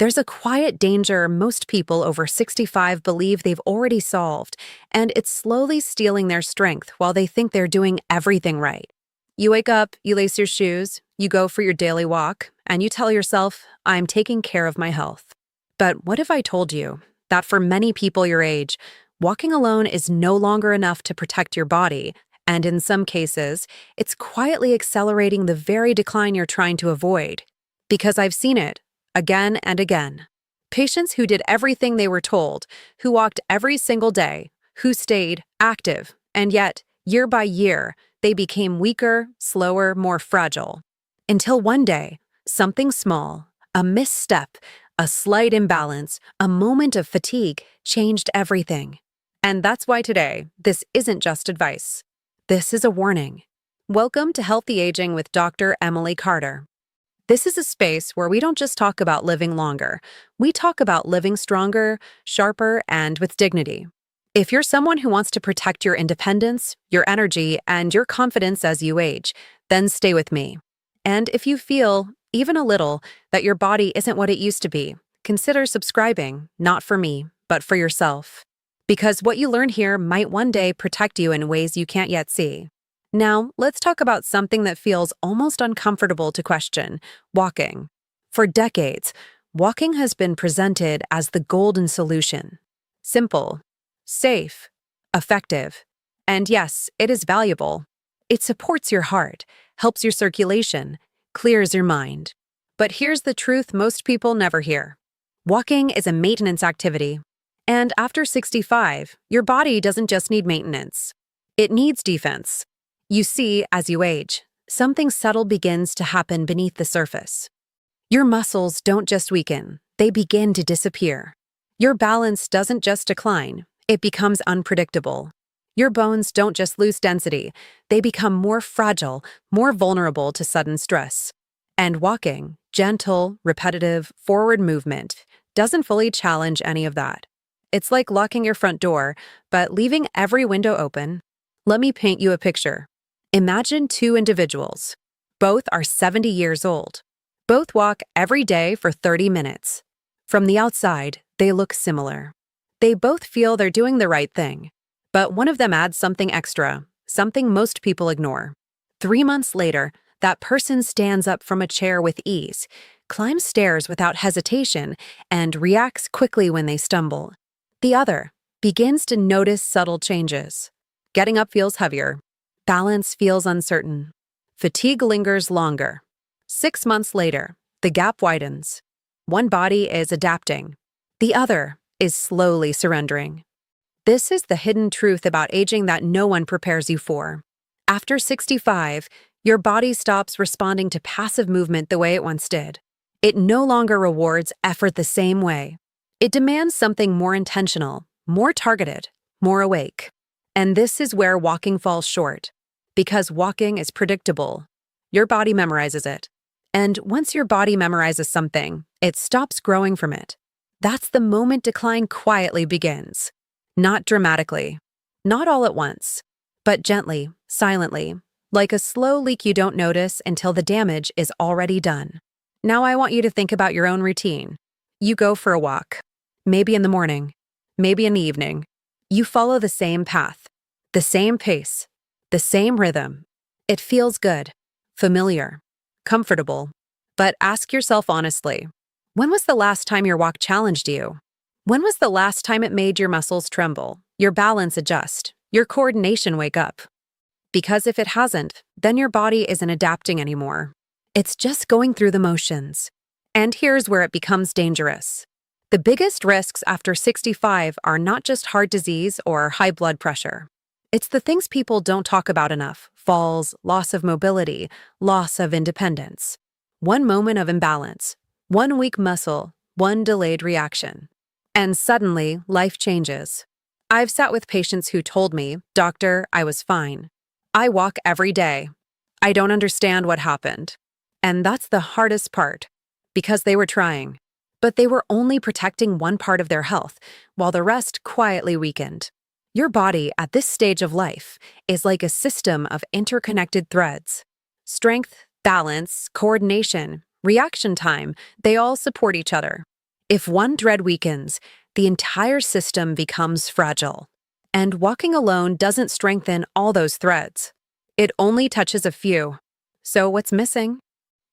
There's a quiet danger most people over 65 believe they've already solved, and it's slowly stealing their strength while they think they're doing everything right. You wake up, you lace your shoes, you go for your daily walk, and you tell yourself, I'm taking care of my health. But what if I told you that for many people your age, walking alone is no longer enough to protect your body, and in some cases, it's quietly accelerating the very decline you're trying to avoid? Because I've seen it again and again. Patients who did everything they were told, who walked every single day, who stayed active, and yet, year by year, they became weaker, slower, more fragile. Until one day, something small, a misstep, a slight imbalance, a moment of fatigue changed everything. And that's why today, this isn't just advice. This is a warning. Welcome to Healthy Aging with Dr. Emily Carter. This is a space where we don't just talk about living longer. We talk about living stronger, sharper, and with dignity. If you're someone who wants to protect your independence, your energy, and your confidence as you age, then stay with me. And if you feel, even a little, that your body isn't what it used to be, consider subscribing, not for me, but for yourself. Because what you learn here might one day protect you in ways you can't yet see. Now, let's talk about something that feels almost uncomfortable to question: walking. For decades, walking has been presented as the golden solution. Simple, safe, effective. And yes, it is valuable. It supports your heart, helps your circulation, clears your mind. But here's the truth most people never hear. Walking is a maintenance activity. And after 65, your body doesn't just need maintenance. It needs defense. You see, as you age, something subtle begins to happen beneath the surface. Your muscles don't just weaken, they begin to disappear. Your balance doesn't just decline, it becomes unpredictable. Your bones don't just lose density, they become more fragile, more vulnerable to sudden stress. And walking, gentle, repetitive, forward movement, doesn't fully challenge any of that. It's like locking your front door, but leaving every window open. Let me paint you a picture. Imagine two individuals. Both are 70 years old. Both walk every day for 30 minutes. From the outside, they look similar. They both feel they're doing the right thing. But one of them adds something extra, something most people ignore. 3 months later, that person stands up from a chair with ease, climbs stairs without hesitation, and reacts quickly when they stumble. The other begins to notice subtle changes. Getting up feels heavier. Balance feels uncertain. Fatigue lingers longer. 6 months later, the gap widens. One body is adapting. The other is slowly surrendering. This is the hidden truth about aging that no one prepares you for. After 65, your body stops responding to passive movement the way it once did. It no longer rewards effort the same way. It demands something more intentional, more targeted, more awake. And this is where walking falls short. Because walking is predictable. Your body memorizes it. And once your body memorizes something, it stops growing from it. That's the moment decline quietly begins. Not dramatically. Not all at once. But gently, silently. Like a slow leak you don't notice until the damage is already done. Now I want you to think about your own routine. You go for a walk. Maybe in the morning. Maybe in the evening. You follow the same path. The same pace. The same rhythm. It feels good, familiar, comfortable. But ask yourself honestly, when was the last time your walk challenged you? When was the last time it made your muscles tremble, your balance adjust, your coordination wake up? Because if it hasn't, then your body isn't adapting anymore. It's just going through the motions. And here's where it becomes dangerous. The biggest risks after 65 are not just heart disease or high blood pressure. It's the things people don't talk about enough: falls, loss of mobility, loss of independence. One moment of imbalance, one weak muscle, one delayed reaction. And suddenly, life changes. I've sat with patients who told me, "Doctor, I was fine. I walk every day. I don't understand what happened." And that's the hardest part, because they were trying. But they were only protecting one part of their health, while the rest quietly weakened. Your body, at this stage of life, is like a system of interconnected threads. Strength, balance, coordination, reaction time, they all support each other. If one thread weakens, the entire system becomes fragile. And walking alone doesn't strengthen all those threads. It only touches a few. So what's missing?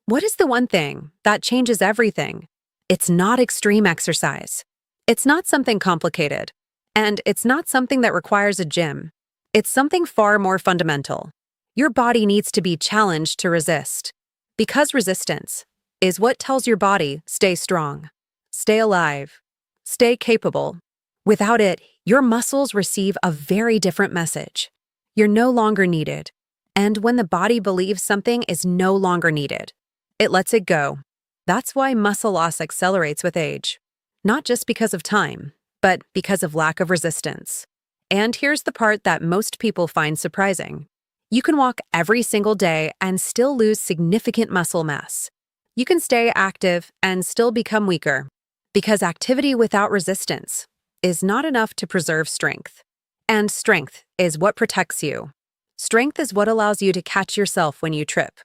What is the one thing that changes everything? It's not extreme exercise. It's not something complicated. And it's not something that requires a gym. It's something far more fundamental. Your body needs to be challenged to resist. Because resistance is what tells your body, stay strong, stay alive, stay capable. Without it, your muscles receive a very different message. You're no longer needed. And when the body believes something is no longer needed, it lets it go. That's why muscle loss accelerates with age. Not just because of time, but because of lack of resistance. And here's the part that most people find surprising. You can walk every single day and still lose significant muscle mass. You can stay active and still become weaker, because activity without resistance is not enough to preserve strength. And strength is what protects you. Strength is what allows you to catch yourself when you trip.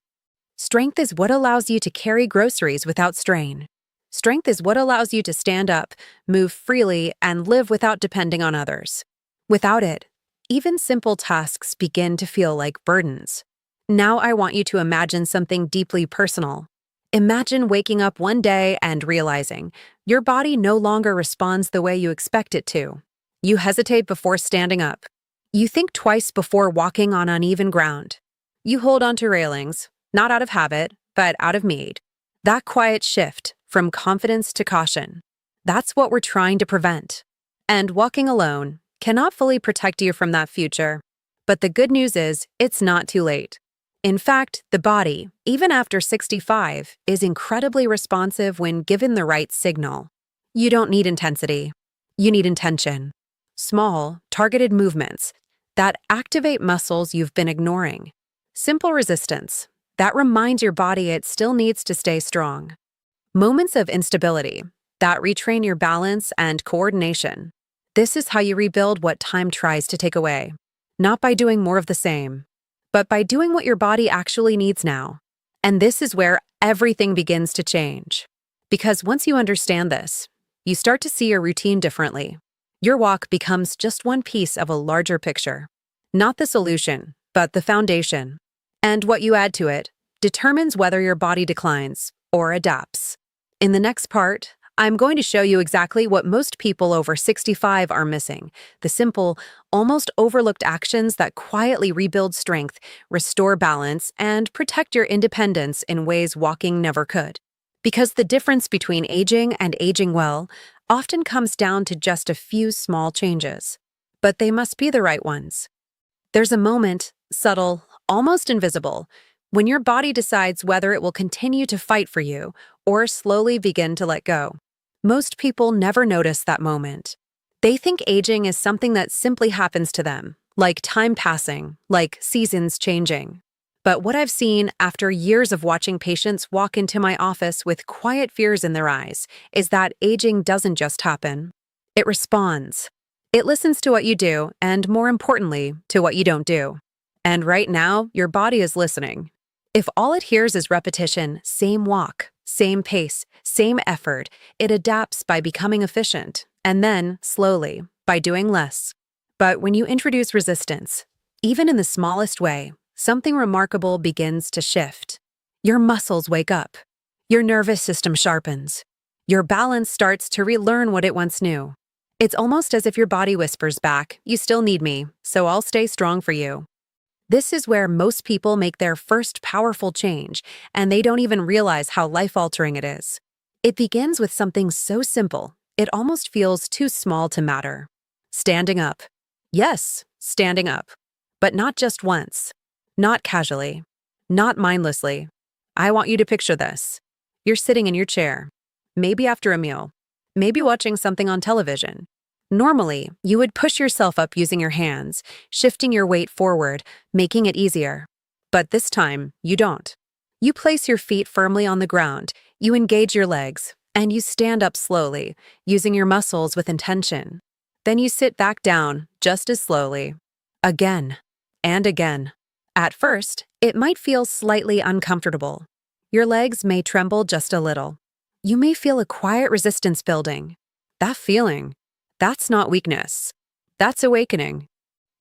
Strength is what allows you to carry groceries without strain. Strength is what allows you to stand up, move freely, and live without depending on others. Without it, even simple tasks begin to feel like burdens. Now I want you to imagine something deeply personal. Imagine waking up one day and realizing your body no longer responds the way you expect it to. You hesitate before standing up. You think twice before walking on uneven ground. You hold onto railings, not out of habit, but out of need. That quiet shift from confidence to caution, that's what we're trying to prevent. And walking alone cannot fully protect you from that future. But the good news is, it's not too late. In fact, the body, even after 65, is incredibly responsive when given the right signal. You don't need intensity. You need intention. Small, targeted movements that activate muscles you've been ignoring. Simple resistance that reminds your body it still needs to stay strong. Moments of instability that retrain your balance and coordination. This is how you rebuild what time tries to take away. Not by doing more of the same, but by doing what your body actually needs now. And this is where everything begins to change. Because once you understand this, you start to see your routine differently. Your walk becomes just one piece of a larger picture. Not the solution, but the foundation. And what you add to it determines whether your body declines or adapts. In the next part, I'm going to show you exactly what most people over 65 are missing, the simple, almost overlooked actions that quietly rebuild strength, restore balance, and protect your independence in ways walking never could. Because the difference between aging and aging well often comes down to just a few small changes. But they must be the right ones. There's a moment, subtle, almost invisible, when your body decides whether it will continue to fight for you or slowly begin to let go. Most people never notice that moment. They think aging is something that simply happens to them, like time passing, like seasons changing. But what I've seen after years of watching patients walk into my office with quiet fears in their eyes is that aging doesn't just happen. It responds. It listens to what you do, and more importantly, to what you don't do. And right now, your body is listening. If all it hears is repetition, same walk, same pace, same effort, it adapts by becoming efficient, and then, slowly, by doing less. But when you introduce resistance, even in the smallest way, something remarkable begins to shift. Your muscles wake up. Your nervous system sharpens. Your balance starts to relearn what it once knew. It's almost as if your body whispers back, "You still need me, so I'll stay strong for you." This is where most people make their first powerful change, and they don't even realize how life-altering it is. It begins with something so simple, it almost feels too small to matter. Standing up. Yes, standing up. But not just once. Not casually. Not mindlessly. I want you to picture this. You're sitting in your chair. Maybe after a meal. Maybe watching something on television. Normally, you would push yourself up using your hands, shifting your weight forward, making it easier. But this time, you don't. You place your feet firmly on the ground, you engage your legs, and you stand up slowly, using your muscles with intention. Then you sit back down, just as slowly. Again, and again. At first, it might feel slightly uncomfortable. Your legs may tremble just a little. you may feel a quiet resistance building. That feeling, that's not weakness. That's awakening.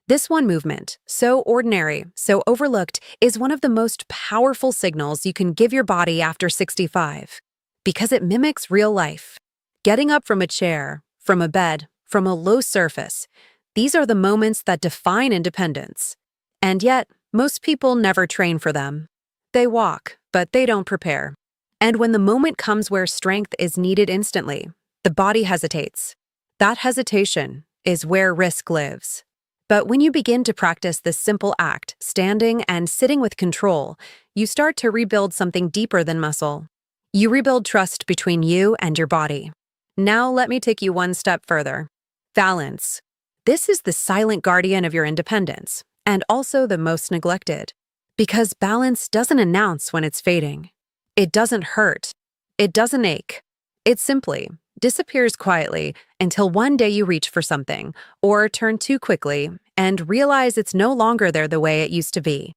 This one movement, so ordinary, so overlooked, is one of the most powerful signals you can give your body after 65, because it mimics real life. Getting up from a chair, from a bed, from a low surface, these are the moments that define independence. And yet, most people never train for them. They walk, but they don't prepare. And when the moment comes where strength is needed instantly, the body hesitates. That hesitation is where risk lives. But when you begin to practice this simple act, standing and sitting with control, you start to rebuild something deeper than muscle. You rebuild trust between you and your body. Now let me take you one step further. Balance. This is the silent guardian of your independence, and also the most neglected. Because balance doesn't announce when it's fading. It doesn't hurt. It doesn't ache. It simply disappears quietly until one day you reach for something, or turn too quickly, and realize it's no longer there the way it used to be.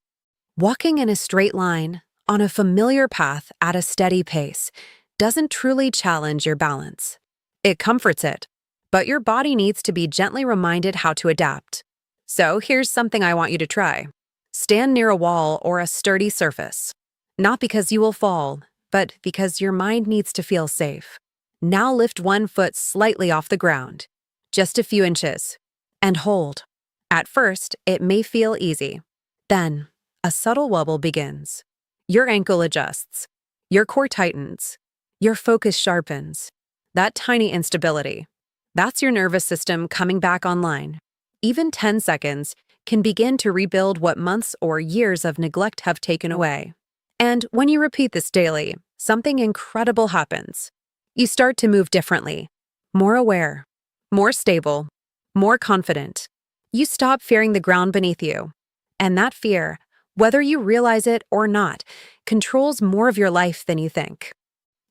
Walking in a straight line, on a familiar path at a steady pace, doesn't truly challenge your balance. It comforts it, but your body needs to be gently reminded how to adapt. So here's something I want you to try. Stand near a wall or a sturdy surface. Not because you will fall, but because your mind needs to feel safe. Now lift one foot slightly off the ground, just a few inches, and hold. At first, it may feel easy. Then, a subtle wobble begins. Your ankle adjusts. Your core tightens. Your focus sharpens. That tiny instability, that's your nervous system coming back online. Even 10 seconds can begin to rebuild what months or years of neglect have taken away. And when you repeat this daily, something incredible happens. You start to move differently, more aware, more stable, more confident. You stop fearing the ground beneath you. And that fear, whether you realize it or not, controls more of your life than you think.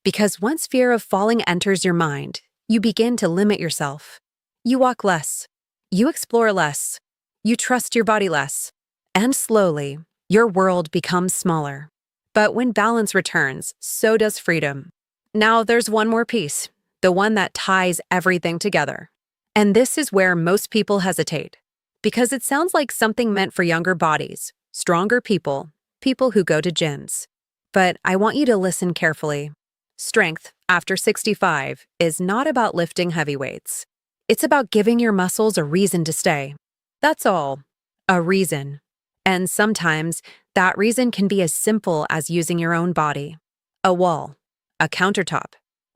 Because once fear of falling enters your mind, you begin to limit yourself. You walk less. You explore less. You trust your body less. And slowly, your world becomes smaller. But when balance returns, so does freedom. Now there's one more piece, the one that ties everything together. And this is where most people hesitate. Because it sounds like something meant for younger bodies, stronger people, people who go to gyms. But I want you to listen carefully. Strength, after 65, is not about lifting heavy weights. It's about giving your muscles a reason to stay. That's all. A reason. And sometimes, that reason can be as simple as using your own body. A wall, a countertop,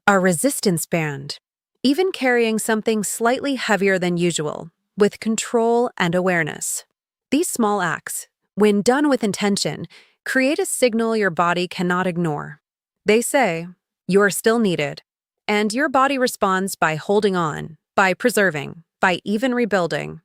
a resistance band, even carrying something slightly heavier than usual, with control and awareness. These small acts, when done with intention, create a signal your body cannot ignore. They say, you're still needed, and your body responds by holding on, by preserving, by even rebuilding.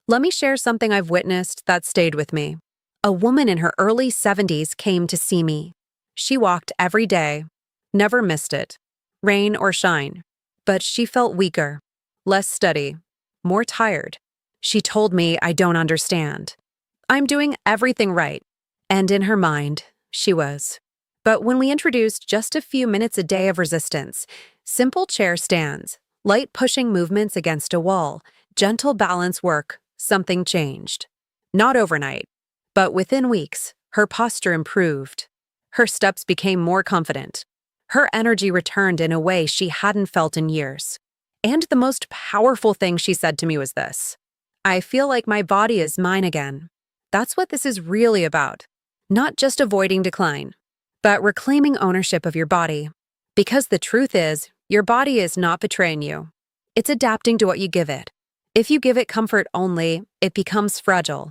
Let me share something I've witnessed that stayed with me. A woman in her early 70s came to see me. She walked every day, never missed it, rain or shine. But she felt weaker, less steady, more tired. She told me I don't understand. I'm doing everything right. And in her mind, she was. But when we introduced just a few minutes a day of resistance, simple chair stands, light pushing movements against a wall, gentle balance work, something changed. Not overnight, but within weeks, her posture improved. Her steps became more confident. Her energy returned in a way she hadn't felt in years. And the most powerful thing she said to me was this: I feel like my body is mine again. That's what this is really about. Not just avoiding decline, but reclaiming ownership of your body. Because the truth is, your body is not betraying you. It's adapting to what you give it. If you give it comfort only, it becomes fragile.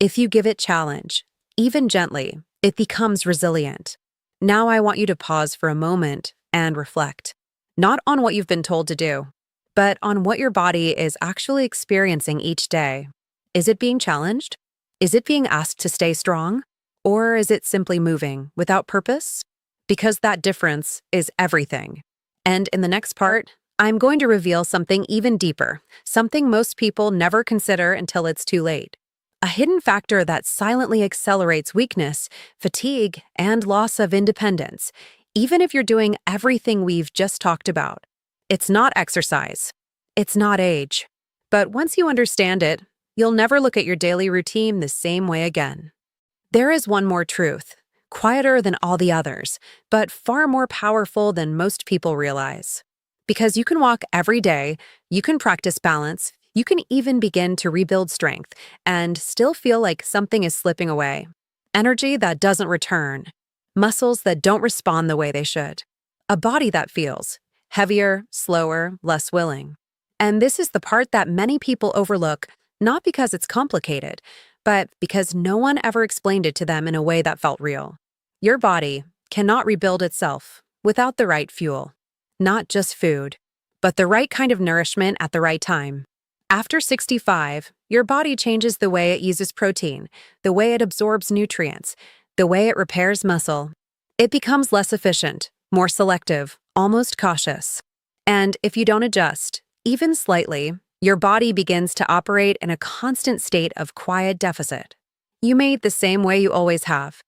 If you give it challenge, even gently, it becomes resilient. Now I want you to pause for a moment and reflect. Not on what you've been told to do, but on what your body is actually experiencing each day. Is it being challenged? Is it being asked to stay strong? Or is it simply moving without purpose? Because that difference is everything. And in the next part, I'm going to reveal something even deeper, something most people never consider until it's too late. A hidden factor that silently accelerates weakness, fatigue, and loss of independence, even if you're doing everything we've just talked about. It's not exercise. It's not age. But once you understand it, you'll never look at your daily routine the same way again. There is one more truth, quieter than all the others, but far more powerful than most people realize. Because you can walk every day, you can practice balance, you can even begin to rebuild strength, and still feel like something is slipping away. Energy that doesn't return, muscles that don't respond the way they should, a body that feels heavier, slower, less willing. And this is the part that many people overlook, not because it's complicated, but because no one ever explained it to them in a way that felt real. Your body cannot rebuild itself without the right fuel. Not just food, but the right kind of nourishment at the right time. After 65, your body changes the way it uses protein, the way it absorbs nutrients, the way it repairs muscle. It becomes less efficient, more selective, almost cautious. And if you don't adjust, even slightly, your body begins to operate in a constant state of quiet deficit. You may eat the same way you always have.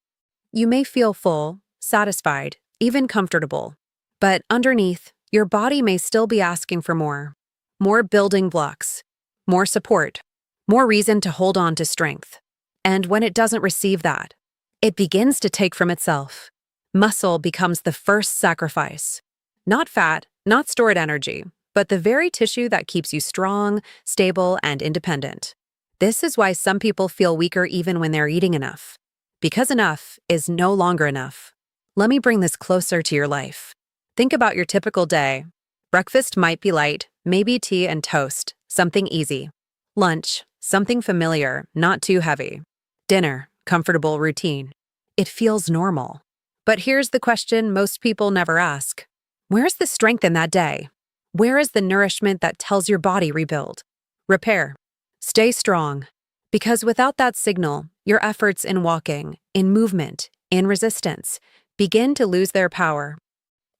You may feel full, satisfied, even comfortable. But underneath, your body may still be asking for more. More building blocks, more support, more reason to hold on to strength. And when it doesn't receive that, it begins to take from itself. Muscle becomes the first sacrifice. Not fat, not stored energy, but the very tissue that keeps you strong, stable, and independent. This is why some people feel weaker even when they're eating enough. Because enough is no longer enough. Let me bring this closer to your life. Think about your typical day. Breakfast might be light, maybe tea and toast, something easy. Lunch, something familiar, not too heavy. Dinner, comfortable routine. It feels normal. But here's the question most people never ask. Where's the strength in that day? Where is the nourishment that tells your body rebuild? Repair. Stay strong. Because without that signal, your efforts in walking, in movement, in resistance, begin to lose their power.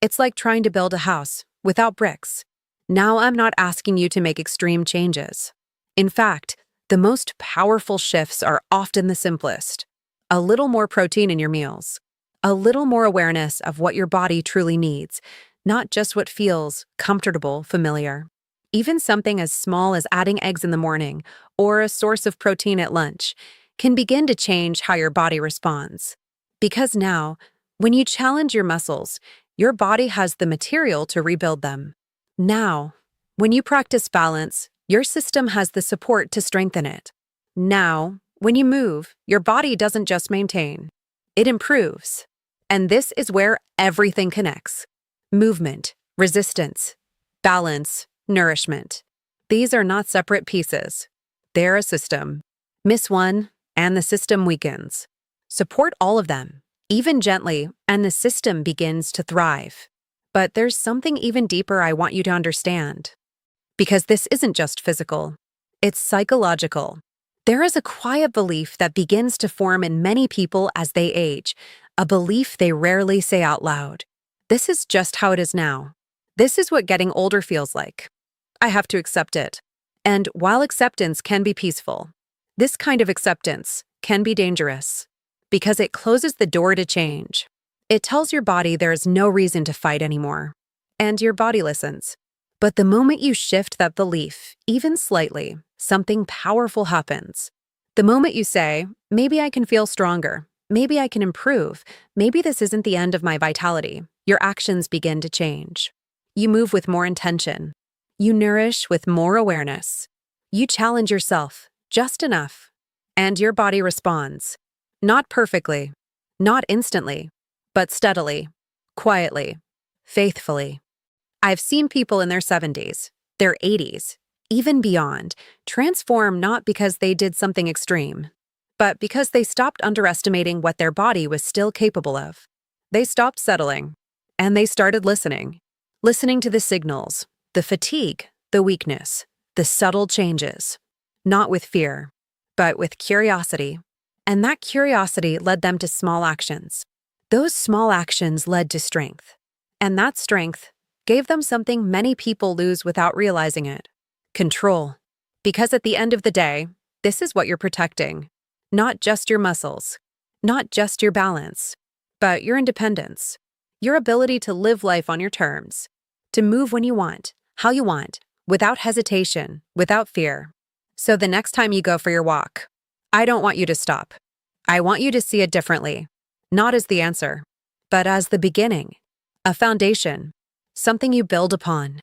It's like trying to build a house without bricks. Now I'm not asking you to make extreme changes. In fact, the most powerful shifts are often the simplest. A little more protein in your meals. A little more awareness of what your body truly needs, not just what feels comfortable, familiar. Even something as small as adding eggs in the morning or a source of protein at lunch can begin to change how your body responds. Because now, when you challenge your muscles, your body has the material to rebuild them. Now, when you practice balance, your system has the support to strengthen it. Now, when you move, your body doesn't just maintain, it improves. And this is where everything connects. Movement, resistance, balance, nourishment. These are not separate pieces. They're a system. Miss one, and the system weakens. Support all of them, even gently, and the system begins to thrive. But there's something even deeper I want you to understand. Because this isn't just physical, it's psychological. There is a quiet belief that begins to form in many people as they age, a belief they rarely say out loud. This is just how it is now. This is what getting older feels like. I have to accept it. And while acceptance can be peaceful, this kind of acceptance can be dangerous because it closes the door to change. It tells your body there is no reason to fight anymore. And your body listens. But the moment you shift that belief, even slightly, something powerful happens. The moment you say, maybe I can feel stronger, maybe I can improve, maybe this isn't the end of my vitality, your actions begin to change. You move with more intention. You nourish with more awareness. You challenge yourself just enough. And your body responds. Not perfectly, not instantly, but steadily, quietly, faithfully. I've seen people in their 70s, their 80s, even beyond, transform not because they did something extreme, but because they stopped underestimating what their body was still capable of. They stopped settling, and they started listening to the signals, the fatigue, the weakness, the subtle changes, not with fear, but with curiosity. And that curiosity led them to small actions. Those small actions led to strength. And that strength gave them something many people lose without realizing it: control. Because at the end of the day, this is what you're protecting. Not just your muscles, not just your balance, but your independence. Your ability to live life on your terms, to move when you want, how you want, without hesitation, without fear. So the next time you go for your walk, I don't want you to stop. I want you to see it differently, not as the answer, but as the beginning, a foundation, something you build upon.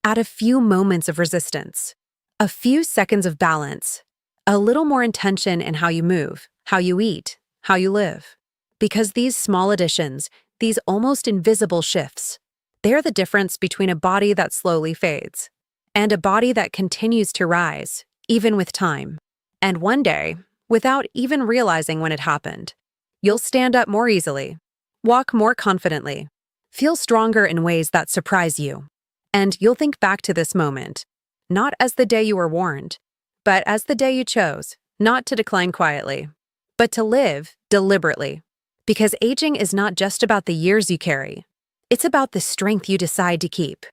Add a few moments of resistance, a few seconds of balance, a little more intention in how you move, how you eat, how you live. Because these small additions, these almost invisible shifts, they're the difference between a body that slowly fades and a body that continues to rise, even with time. And one day, without even realizing when it happened, you'll stand up more easily, walk more confidently, feel stronger in ways that surprise you. And you'll think back to this moment, not as the day you were warned, but as the day you chose, not to decline quietly, but to live deliberately. Because aging is not just about the years you carry, it's about the strength you decide to keep.